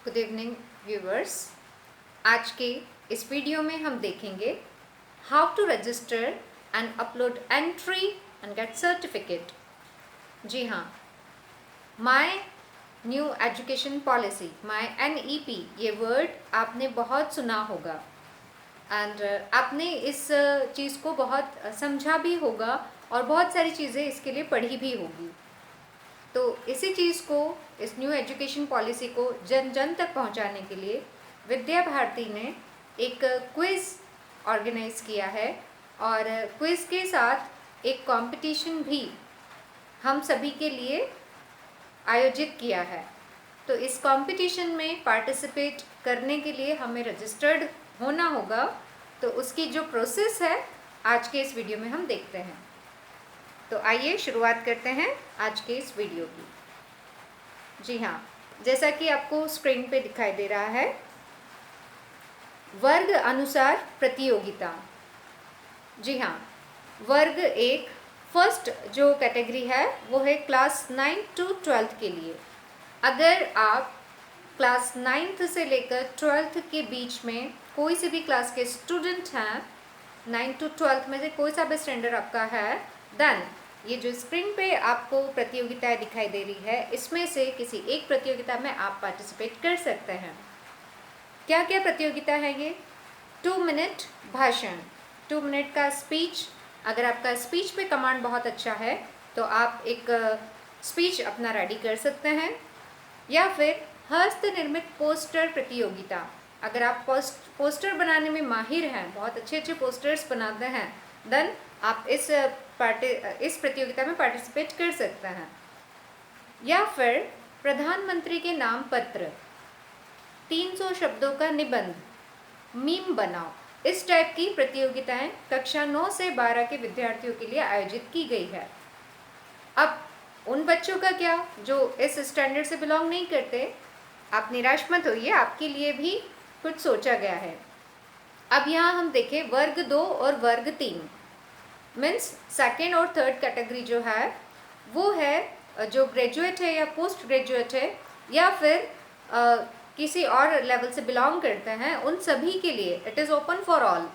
Good evening viewers. आज के इस वीडियो में हम देखेंगे how to register and upload entry and get certificate. जी हाँ, my new education policy, my NEP, ये वर्ड आपने बहुत सुना होगा एंड आपने इस चीज़ को बहुत समझा भी होगा और बहुत सारी चीज़ें इसके लिए पढ़ी भी होगी। तो इसी चीज़ को, इस न्यू एजुकेशन पॉलिसी को जन जन तक पहुंचाने के लिए विद्या भारती ने एक क्विज़ ऑर्गेनाइज किया है और क्विज़ के साथ एक कंपटीशन भी हम सभी के लिए आयोजित किया है। तो इस कंपटीशन में पार्टिसिपेट करने के लिए हमें रजिस्टर्ड होना होगा। तो उसकी जो प्रोसेस है आज के इस वीडियो में हम देखते हैं। तो आइए शुरुआत करते हैं आज के इस वीडियो की। जी हाँ, जैसा कि आपको स्क्रीन पे दिखाई दे रहा है, वर्ग अनुसार प्रतियोगिता। जी हाँ, वर्ग एक फर्स्ट जो कैटेगरी है वो है क्लास 9 to 12 के लिए। अगर आप क्लास 9th से लेकर 12th के बीच में कोई से भी क्लास के स्टूडेंट हैं, 9 to 12 में से कोई सा भी स्टैंडर्ड आपका है, देन ये जो स्क्रीन पे आपको प्रतियोगिताएं दिखाई दे रही है, इसमें से किसी एक प्रतियोगिता में आप पार्टिसिपेट कर सकते हैं। क्या क्या प्रतियोगिता है ये? 2 मिनट भाषण, 2 मिनट का स्पीच। अगर आपका स्पीच पे कमांड बहुत अच्छा है तो आप एक स्पीच अपना रेडी कर सकते हैं। या फिर हस्त निर्मित पोस्टर प्रतियोगिता। अगर आप पोस्टर बनाने में माहिर हैं, बहुत अच्छे अच्छे पोस्टर्स बनाते हैं, देन आप इस प्रतियोगिता में पार्टिसिपेट कर सकते हैं। या फिर प्रधानमंत्री के नाम पत्र, 300 शब्दों का निबंध, मीम बनाओ। इस टाइप की प्रतियोगिताएं कक्षा 9 से 12 के विद्यार्थियों के लिए आयोजित की गई है। अब उन बच्चों का क्या जो इस स्टैंडर्ड से बिलोंग नहीं करते, आप निराश मत होइए, आपके लिए भी कुछ सोचा गया है। अब यहाँ हम देखें वर्ग 2 और वर्ग 3, मीन्स सेकेंड और थर्ड कैटेगरी जो है वो है जो ग्रेजुएट है या पोस्ट ग्रेजुएट है या फिर किसी और लेवल से बिलोंग करते हैं, उन सभी के लिए it is open for all.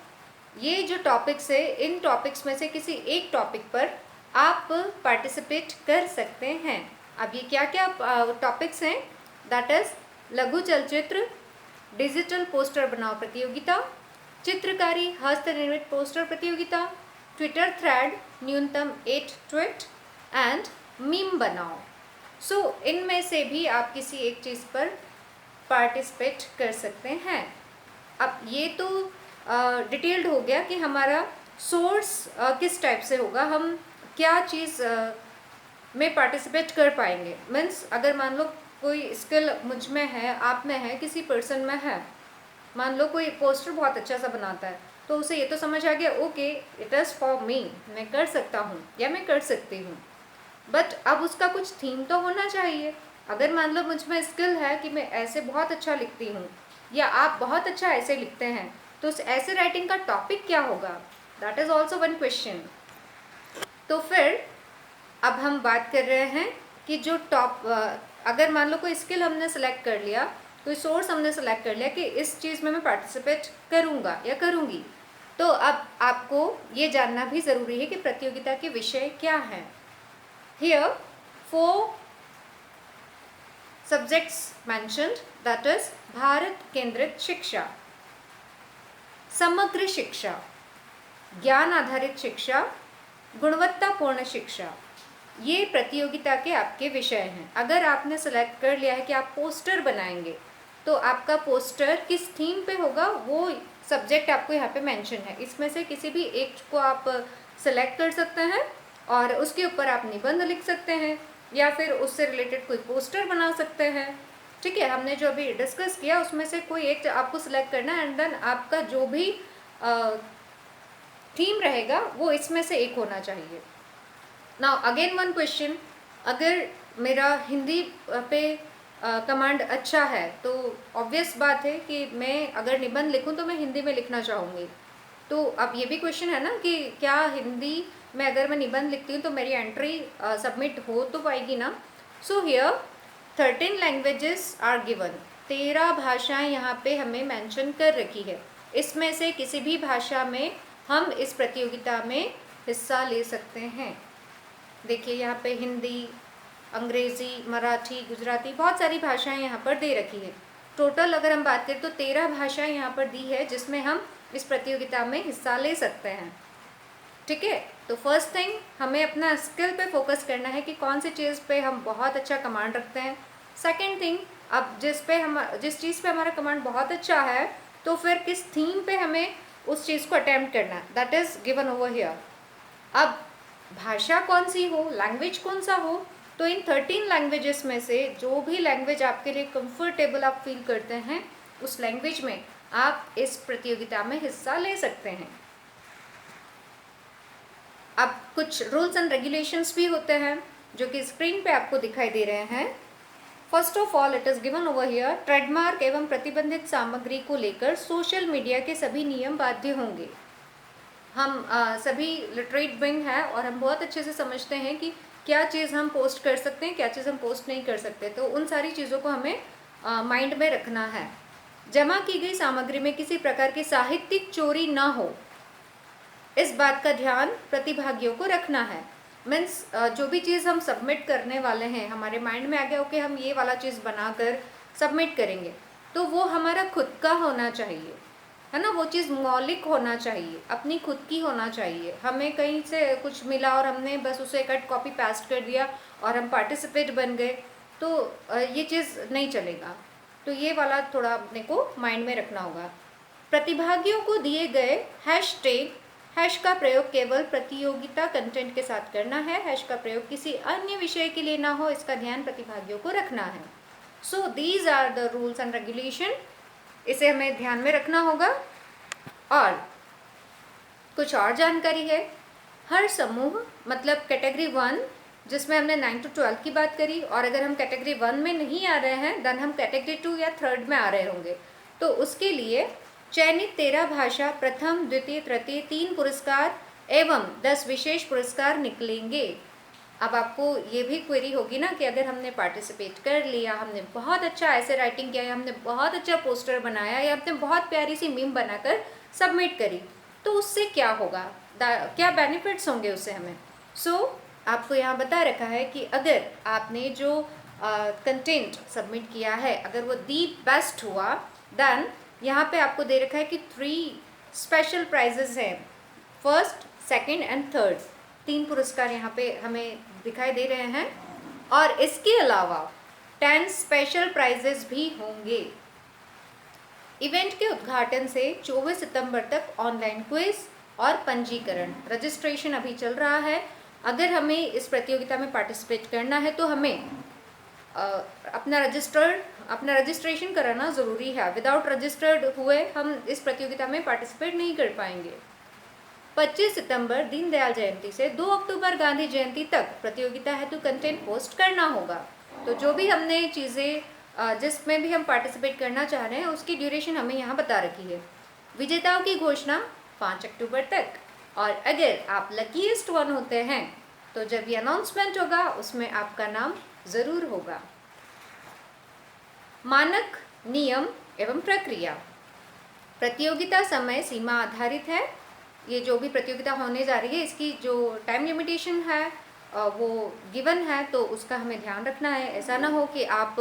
ये जो टॉपिक्स है, इन टॉपिक्स में से किसी एक टॉपिक पर आप पार्टिसिपेट कर सकते हैं। अब ये क्या क्या टॉपिक्स हैं? दैट इज़ लघु चलचित्र, डिजिटल पोस्टर बनाओ प्रतियोगिता, चित्रकारी हस्त निर्मित पोस्टर प्रतियोगिता, ट्विटर थ्रेड न्यूनतम 8 ट्वीट एंड मीम बनाओ। सो इनमें से भी आप किसी एक चीज़ पर पार्टिसिपेट कर सकते हैं। अब ये तो डिटेल्ड हो गया कि हमारा सोर्स किस टाइप से होगा, हम क्या चीज़ में पार्टिसिपेट कर पाएंगे। मीन्स अगर मान लो कोई स्किल मुझ में है, आप में है, किसी पर्सन में है, मान लो कोई पोस्टर बहुत अच्छा सा बनाता है, तो उसे ये तो समझ आ गया, okay it is for me, मैं कर सकता हूँ या मैं कर सकती हूँ। बट अब उसका कुछ थीम तो होना चाहिए। अगर मान लो मुझ में स्किल है कि मैं ऐसे बहुत अच्छा लिखती हूँ या आप बहुत अच्छा ऐसे लिखते हैं, तो उस ऐसे राइटिंग का टॉपिक क्या होगा? That is also one question. तो फिर अब हम बात कर रहे हैं कि जो अगर मान लो कोई स्किल हमने सेलेक्ट कर लिया, कोई सोर्स हमने सेलेक्ट कर लिया कि इस चीज़ में मैं पार्टिसिपेट करूँगा या करूँगी, तो अब आपको ये जानना भी ज़रूरी है कि प्रतियोगिता के विषय क्या हैं। Here 4 subjects mentioned, that is Bharat केंद्रित शिक्षा, समग्र शिक्षा, ज्ञान आधारित शिक्षा, गुणवत्तापूर्ण शिक्षा। ये प्रतियोगिता के आपके विषय हैं। अगर आपने सेलेक्ट कर लिया है कि आप पोस्टर बनाएंगे, तो आपका पोस्टर किस थीम पे होगा वो सब्जेक्ट आपको यहाँ पे मेंशन है। इसमें से किसी भी एक को आप सेलेक्ट कर सकते हैं और उसके ऊपर आप निबंध लिख सकते हैं या फिर उससे रिलेटेड कोई पोस्टर बना सकते हैं। ठीक है, हमने जो अभी डिस्कस किया उसमें से कोई एक आपको सिलेक्ट करना है एंड देन आपका जो भी थीम रहेगा वो इसमें से एक होना चाहिए। नाउ अगेन वन क्वेश्चन, अगर मेरा हिंदी पे कमांड अच्छा है तो ऑब्वियस बात है कि मैं अगर निबंध लिखूं तो मैं हिंदी में लिखना चाहूँगी। तो अब ये भी क्वेश्चन है ना कि क्या हिंदी में अगर मैं निबंध लिखती हूँ तो मेरी एंट्री सबमिट हो तो पाएगी ना। So here 13 languages are given, 13 भाषाएं यहाँ पे हमें मेंशन कर रखी है। इसमें से किसी भी भाषा में हम इस प्रतियोगिता में हिस्सा ले सकते हैं। देखिए यहाँ पे हिंदी, अंग्रेज़ी, मराठी, गुजराती, बहुत सारी भाषाएं यहाँ पर दे रखी है। टोटल अगर हम बात करें तो 13 भाषाएं यहाँ पर दी है जिसमें हम इस प्रतियोगिता में हिस्सा ले सकते हैं। ठीक है, तो फर्स्ट थिंग हमें अपना स्किल पे फोकस करना है कि कौन सी चीज़ पे हम बहुत अच्छा कमांड रखते हैं। सेकंड थिंग, अब जिस चीज़ पे हमारा कमांड बहुत अच्छा है तो फिर किस थीम पे हमें उस चीज़ को अटेम्प्ट करना है, that is given over here. अब भाषा कौन सी हो, लैंग्वेज कौन सा हो, तो इन 13 लैंग्वेजेस में से जो भी लैंग्वेज आपके लिए कंफर्टेबल आप फील करते हैं उस लैंग्वेज में आप इस प्रतियोगिता में हिस्सा ले सकते हैं। अब कुछ रूल्स एंड रेगुलेशंस भी होते हैं जो कि स्क्रीन पे आपको दिखाई दे रहे हैं। First of all it is given over here, trademark एवं प्रतिबंधित सामग्री को लेकर सोशल मीडिया के सभी नियम बाध्य होंगे। हम सभी लिटरेट बिंग है और हम बहुत अच्छे से समझते हैं कि क्या चीज़ हम पोस्ट कर सकते हैं, क्या चीज़ हम पोस्ट नहीं कर सकते, तो उन सारी चीज़ों को हमें माइंड में रखना है। जमा की गई सामग्री में किसी प्रकार की साहित्यिक चोरी ना हो, इस बात का ध्यान प्रतिभागियों को रखना है। मीन्स जो भी चीज़ हम सबमिट करने वाले हैं, हमारे माइंड में आ गया ओके हम ये वाला चीज़ बनाकर सबमिट करेंगे, तो वो हमारा खुद का होना चाहिए, है ना, वो चीज़ मौलिक होना चाहिए, अपनी खुद की होना चाहिए। हमें कहीं से कुछ मिला और हमने बस उसे कट कॉपी पेस्ट कर दिया और हम पार्टिसिपेट बन गए, तो ये चीज़ नहीं चलेगा। तो ये वाला थोड़ा अपने को माइंड में रखना होगा। प्रतिभागियों को दिए गए हैशटैग, हैश का प्रयोग केवल प्रतियोगिता कंटेंट के साथ करना है, हैश का प्रयोग किसी अन्य विषय के लिए ना हो, इसका ध्यान प्रतिभागियों को रखना है। So these are the rules and regulation, इसे हमें ध्यान में रखना होगा। और कुछ और जानकारी है, हर समूह मतलब कैटेगरी 1 जिसमें हमने 9 to 12 की बात करी, और अगर हम कैटेगरी 1 में नहीं आ रहे हैं देन हम कैटेगरी 2 या 3 में आ रहे होंगे, तो उसके लिए चयनित 13 भाषा, प्रथम, द्वितीय, तृतीय 3 पुरस्कार एवं 10 विशेष पुरस्कार निकलेंगे। अब आपको ये भी क्वेरी होगी ना कि अगर हमने पार्टिसिपेट कर लिया, हमने बहुत अच्छा ऐसे राइटिंग किया, या हमने बहुत अच्छा पोस्टर बनाया, या हमने बहुत प्यारी सी मीम बनाकर सबमिट करी, तो उससे क्या होगा, क्या बेनिफिट्स होंगे उससे हमें। आपको यहाँ बता रखा है कि अगर आपने जो कंटेंट सबमिट किया है अगर वो दी बेस्ट हुआ, देन यहाँ पे आपको दे रखा है कि 3 स्पेशल प्राइजेस हैं, फर्स्ट, सेकंड एंड थर्ड, 3 पुरस्कार यहाँ पे हमें दिखाई दे रहे हैं। और इसके अलावा 10 स्पेशल प्राइजेस भी होंगे। इवेंट के उद्घाटन से 24 सितंबर तक ऑनलाइन क्विज और पंजीकरण, रजिस्ट्रेशन अभी चल रहा है। अगर हमें इस प्रतियोगिता में पार्टिसिपेट करना है तो हमें अपना रजिस्ट्रेशन कराना ज़रूरी है। विदाउट रजिस्टर्ड हुए हम इस प्रतियोगिता में पार्टिसिपेट नहीं कर पाएंगे। 25 सितंबर दीनदयाल जयंती से 2 अक्टूबर गांधी जयंती तक प्रतियोगिता हेतु कंटेंट पोस्ट करना होगा। तो जो भी हमने चीज़ें जिसमें भी हम पार्टिसिपेट करना चाह रहे हैं उसकी ड्यूरेशन हमें यहाँ बता रखी है। विजेताओं की घोषणा 5 अक्टूबर तक, और अगर आप लकीएस्ट वन होते हैं तो जब ये अनाउंसमेंट होगा उसमें आपका नाम ज़रूर होगा। मानक, नियम एवं प्रक्रिया। प्रतियोगिता समय सीमा आधारित है। ये जो भी प्रतियोगिता होने जा रही है इसकी जो टाइम लिमिटेशन है वो गिवन है, तो उसका हमें ध्यान रखना है। ऐसा ना हो कि आप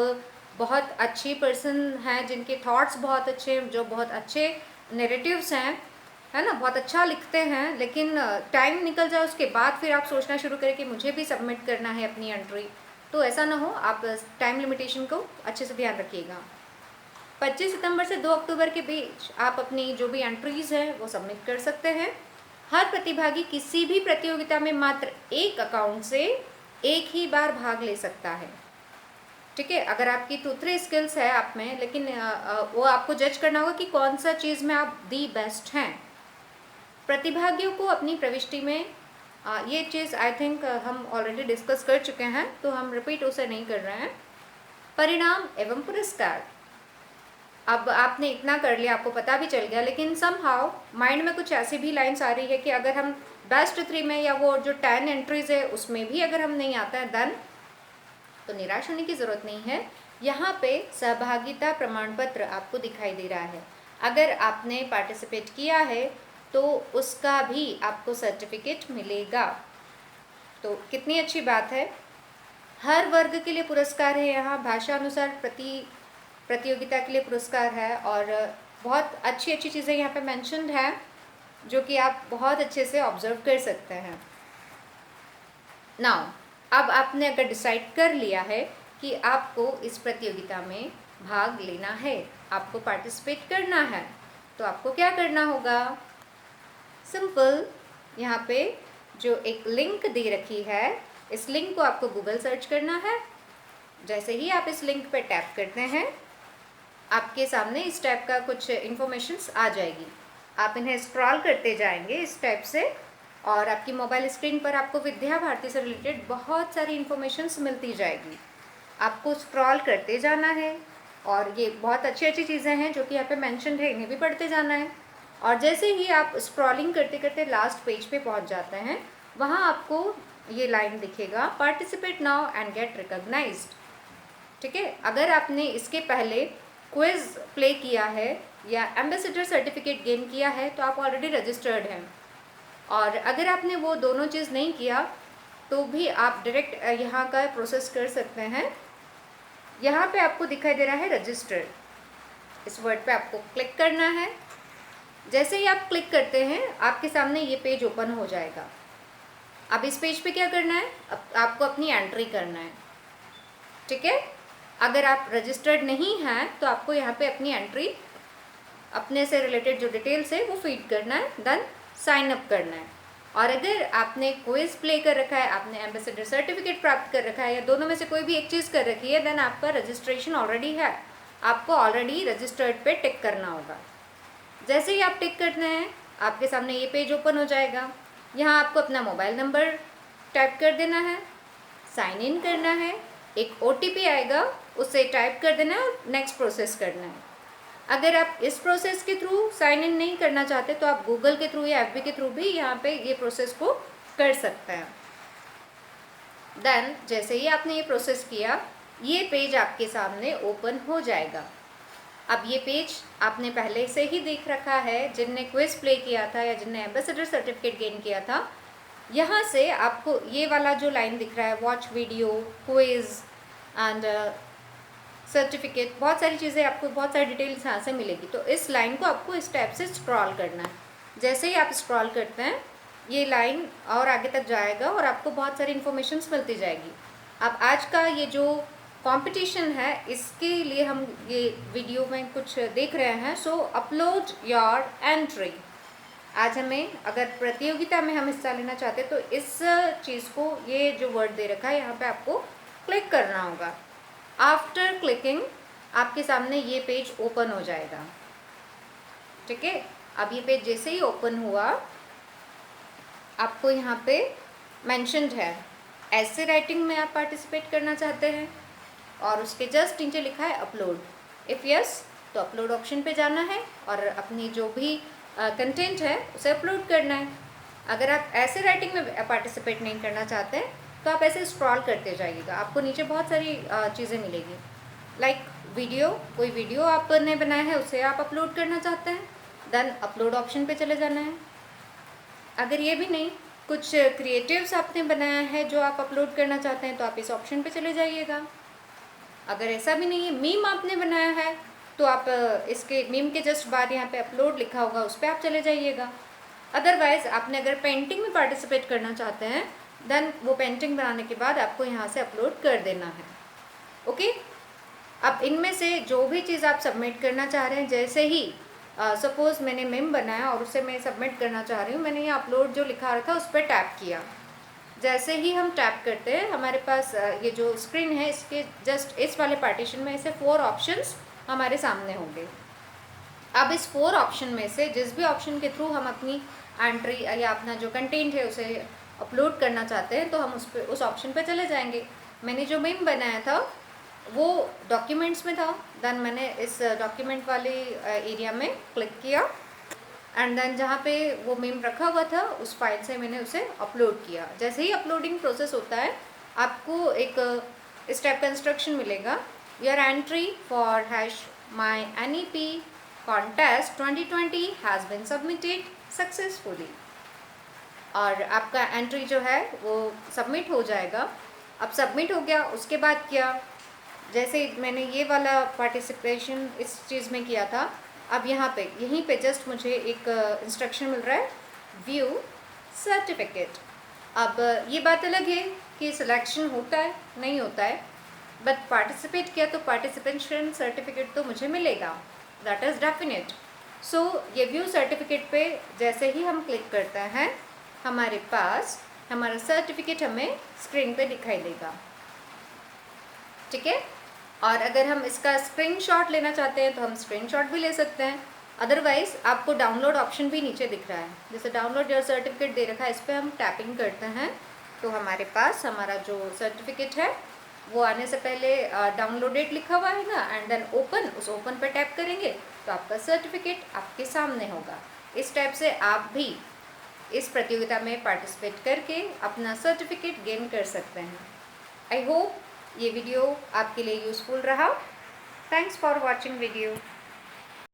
बहुत अच्छी पर्सन हैं जिनके थॉट्स बहुत अच्छे, जो बहुत अच्छे नैरेटिव्स हैं, है ना, बहुत अच्छा लिखते हैं, लेकिन टाइम निकल जाए उसके बाद फिर आप सोचना शुरू करें कि मुझे भी सबमिट करना है अपनी एंट्री। तो ऐसा ना हो, आप टाइम लिमिटेशन को अच्छे से ध्यान रखिएगा। 25 सितंबर से 2 अक्टूबर के बीच आप अपनी जो भी एंट्रीज़ हैं वो सबमिट कर सकते हैं। हर प्रतिभागी किसी भी प्रतियोगिता में मात्र एक अकाउंट से एक ही बार भाग ले सकता है। ठीक है, अगर आपकी 2-3 स्किल्स है आप में, लेकिन वो आपको जज करना होगा कि कौन सा चीज़ में आप दी बेस्ट हैं। प्रतिभागियों को अपनी प्रविष्टि में ये चीज़ आई थिंक हम ऑलरेडी डिस्कस कर चुके हैं, तो हम रिपीट उसे नहीं कर रहे हैं। परिणाम एवं पुरस्कार, अब आपने इतना कर लिया, आपको पता भी चल गया, लेकिन समहाउ माइंड में कुछ ऐसी भी लाइन्स आ रही है कि अगर हम बेस्ट 3 में या वो जो 10 एंट्रीज़ है उसमें भी अगर हम नहीं आता है देन तो निराश होने की ज़रूरत नहीं है। यहाँ पे सहभागिता प्रमाण पत्र आपको दिखाई दे रहा है। अगर आपने पार्टिसिपेट किया है तो उसका भी आपको सर्टिफिकेट मिलेगा। तो कितनी अच्छी बात है। हर वर्ग के लिए पुरस्कार है यहाँ, भाषा अनुसार प्रतियोगिता के लिए पुरस्कार है और बहुत अच्छी अच्छी चीज़ें यहाँ पे मेंशन्ड है जो कि आप बहुत अच्छे से ऑब्जर्व कर सकते हैं। नाउ अब आपने अगर डिसाइड कर लिया है कि आपको इस प्रतियोगिता में भाग लेना है, आपको पार्टिसिपेट करना है, तो आपको क्या करना होगा? सिंपल, यहाँ पे जो एक लिंक दे रखी है, इस लिंक को आपको गूगल सर्च करना है। जैसे ही आप इस लिंक पे टैप करते हैं, आपके सामने इस टाइप का कुछ इन्फॉर्मेशंस आ जाएगी। आप इन्हें स्क्रॉल करते जाएंगे इस टाइप से और आपकी मोबाइल स्क्रीन पर आपको विद्या भारती से रिलेटेड बहुत सारी इन्फॉर्मेशंस मिलती जाएगी। आपको स्क्रॉल करते जाना है और ये बहुत अच्छी अच्छी चीज़ें हैं जो कि यहाँ पे मेंशन्ड है, इन्हें भी पढ़ते जाना है। और जैसे ही आप स्क्रॉलिंग करते करते लास्ट पेज पे पहुँच जाते हैं, वहाँ आपको ये लाइन दिखेगा, participate now and get recognised. ठीक है, अगर आपने इसके पहले क्विज प्ले किया है या एम्बेसडर सर्टिफिकेट गेन किया है तो आप ऑलरेडी रजिस्टर्ड हैं। और अगर आपने वो दोनों चीज़ नहीं किया तो भी आप डायरेक्ट यहाँ का प्रोसेस कर सकते हैं। यहाँ पे आपको दिखाई दे रहा है रजिस्टर्ड, इस वर्ड पे आपको क्लिक करना है। जैसे ही आप क्लिक करते हैं आपके सामने ये पेज ओपन हो जाएगा। अब इस पेज पे क्या करना है? आपको अपनी एंट्री करना है। ठीक है, अगर आप रजिस्टर्ड नहीं हैं तो आपको यहाँ पे अपनी एंट्री, अपने से रिलेटेड जो डिटेल्स है वो फीड करना है, देन साइन अप करना है। और अगर आपने क्विज प्ले कर रखा है, आपने एम्बेसडर सर्टिफिकेट प्राप्त कर रखा है या दोनों में से कोई भी एक चीज़ कर रखी है, देन आपका रजिस्ट्रेशन ऑलरेडी है, आपको ऑलरेडी रजिस्टर्ड पे टिक करना होगा। जैसे ही आप टिक करते हैं आपके सामने ये पेज ओपन हो जाएगा। यहाँ आपको अपना मोबाइल नंबर टाइप कर देना है, साइन इन करना है, एक OTP आएगा उसे टाइप कर देना है और नेक्स्ट प्रोसेस करना है। अगर आप इस प्रोसेस के थ्रू साइन इन नहीं करना चाहते तो आप गूगल के थ्रू या FB के थ्रू भी यहाँ पे ये प्रोसेस को कर सकते हैं। देन जैसे ही आपने ये प्रोसेस किया, ये पेज आपके सामने ओपन हो जाएगा। अब ये पेज आपने पहले से ही देख रखा है, जिनने क्विज प्ले किया था या जिनने एम्बेसडर सर्टिफिकेट गेन किया था। यहाँ से आपको ये वाला जो लाइन दिख रहा है, watch video, quiz and certificate, बहुत सारी चीज़ें आपको, बहुत सारी डिटेल्स यहाँ से मिलेगी। तो इस लाइन को आपको इस टाइप से स्क्रॉल करना है। जैसे ही आप स्क्रॉल करते हैं ये लाइन और आगे तक जाएगा और आपको बहुत सारी इन्फॉर्मेशंस मिलती जाएगी। अब आज का ये जो कंपटीशन है इसके लिए हम ये वीडियो में कुछ देख रहे हैं। सो अपलोड योर एंट्री। आज हमें अगर प्रतियोगिता में हम हिस्सा लेना चाहते हैं तो इस चीज़ को, ये जो वर्ड दे रखा है यहाँ पे आपको क्लिक करना होगा। आफ्टर क्लिकिंग आपके सामने ये पेज ओपन हो जाएगा। ठीक है, अब ये पेज जैसे ही ओपन हुआ आपको यहाँ पे मेंशन्ड है ऐसे राइटिंग में आप पार्टिसिपेट करना चाहते हैं और उसके जस्ट नीचे लिखा है अपलोड। इफ़ यस तो अपलोड ऑप्शन पे जाना है और अपनी जो भी कंटेंट है उसे अपलोड करना है। अगर आप ऐसे राइटिंग में पार्टिसिपेट नहीं करना चाहते हैं तो आप ऐसे स्क्रॉल करते जाइएगा, आपको नीचे बहुत सारी चीज़ें मिलेगी। लाइक वीडियो, कोई वीडियो आपने बनाया है उसे आप अपलोड करना चाहते हैं, देन अपलोड ऑप्शन पे चले जाना है। अगर ये भी नहीं, कुछ क्रिएटिव्स आपने बनाया है जो आप अपलोड करना चाहते हैं तो आप इस ऑप्शन पे चले जाइएगा। अगर ऐसा भी नहीं है, मीम आपने बनाया है तो आप इसके मीम के जस्ट बाद यहाँ पे अपलोड लिखा होगा उस पर आप चले जाइएगा। अदरवाइज़ आपने अगर पेंटिंग में पार्टिसिपेट करना चाहते हैं देन वो पेंटिंग बनाने के बाद आपको यहाँ से अपलोड कर देना है। ओके, अब इनमें से जो भी चीज़ आप सबमिट करना चाह रहे हैं, जैसे ही सपोज़ मैंने मीम बनाया और उसे मैं सबमिट करना चाह रही हूँ, मैंने यहाँ अपलोड जो लिखा रखा उस पर टैप किया। जैसे ही हम टैप करते हैं हमारे पास ये जो स्क्रीन है इसके जस्ट इस वाले पार्टीशन में ऐसे 4 ऑप्शंस हमारे सामने होंगे। अब इस 4 ऑप्शन में से जिस भी ऑप्शन के थ्रू हम अपनी एंट्री या अपना जो कंटेंट है उसे अपलोड करना चाहते हैं तो हम उस ऑप्शन पे चले जाएंगे। मैंने जो मीम बनाया था वो डॉक्यूमेंट्स में था, देन मैंने इस डॉक्यूमेंट वाले एरिया में क्लिक किया एंड देन जहाँ पे वो मीम रखा हुआ था उस फाइल से मैंने उसे अपलोड किया। जैसे ही अपलोडिंग प्रोसेस होता है आपको एक इस टाइप का इंस्ट्रक्शन मिलेगा, your entry for hash my NEP contest 2020 has been submitted successfully. और आपका एंट्री जो है वो सबमिट हो जाएगा। अब सबमिट हो गया, उसके बाद क्या, जैसे मैंने ये वाला पार्टिसिपेशन इस चीज़ में किया था, अब यहाँ पे यहीं पे जस्ट मुझे एक इंस्ट्रक्शन मिल रहा है, व्यू सर्टिफिकेट। अब ये बात अलग है कि सिलेक्शन होता है नहीं होता है, बट पार्टिसिपेट किया तो पार्टिसिपेशन सर्टिफिकेट तो मुझे मिलेगा, दैट इज़ डेफिनेट। सो ये व्यू सर्टिफिकेट पे जैसे ही हम क्लिक करते हैं, हमारे पास हमारा सर्टिफिकेट हमें स्क्रीन पे दिखाई देगा, ठीक है। और अगर हम इसका स्क्रीनशॉट लेना चाहते हैं तो हम स्क्रीनशॉट भी ले सकते हैं, अदरवाइज़ आपको डाउनलोड ऑप्शन भी नीचे दिख रहा है, जैसे डाउनलोड योर सर्टिफिकेट दे रखा है, इस पर हम टैपिंग करते हैं तो हमारे पास हमारा जो सर्टिफिकेट है वो आने से पहले डाउनलोडेड लिखा हुआ है ना, एंड देन ओपन, उस ओपन पर टैप करेंगे तो आपका सर्टिफिकेट आपके सामने होगा। इस टाइप से आप भी इस प्रतियोगिता में पार्टिसिपेट करके अपना सर्टिफिकेट गेन कर सकते हैं। आई होप ये वीडियो आपके लिए यूज़फुल रहा। Thanks for watching video.